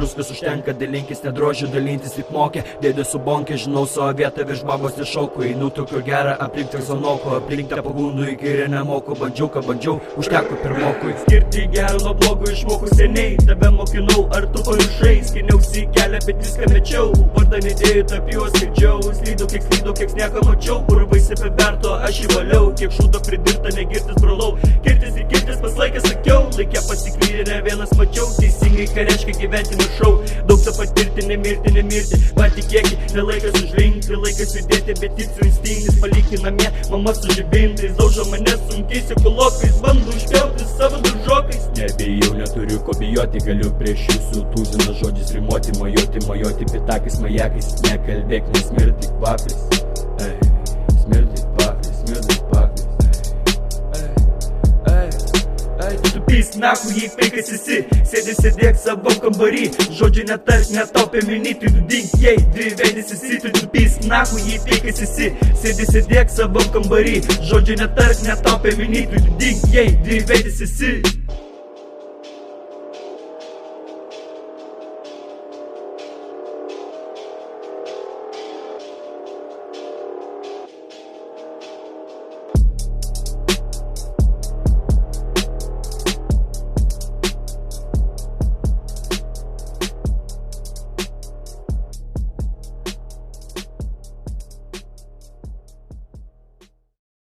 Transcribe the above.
druskas užtenka, dalinkis nedrožiu, dalintis tik mokė. Dėdė su bonkė, žinau savo vietą, virš babos nešauku. Einu tokio gerą, aplink tik zonoko, aplink tą pagundų į kairę nemoku. Bandžiau, ką bandžiau, užteko pirmokui. Skirti gerą nuo blogo išmokau seniai, tave mokinau, ar tu pamiršai. Skiniausi kelią, bet viską mečiau, vardan idėjų tarp juos skaičiau. Slydau, kiek sniegą mačiau, purvaisi apiberto, aš įvaliau. Kiek šūdo pridirta, negirtis brolau. Kirtis ir kirtis pas laikę sakiau, laikė pasiklydė, ne vienas mačiau. Teisingai, ką reiškia gyventi nušau. Daug tą patirti, nemirti. Patikėki, nelaikas užlinkti, laikas judėti, bet tik su instinktais. Palikti namie, mama su žibintais, daužo mane sunkiais ekologais, bando užpjauti savo duržokais. Nebijau, neturiu ko bijoti, galiu prieš jūsų tūziną žodžius rimuoti, mojoti pitakais, majakais. Nekalbėk, nesmirti kvapais, smirti kvapais. Tupys nahu, jei feikas esi, sėdėk savo kambarį, žodžių netark, netopė minyti, tu dink, jei dviveidis esi. Tupys nahu, jei feikas esi, sėdėk savo kambarį, žodžių netark, netopė minyti, tu dink, jei dviveidis esi.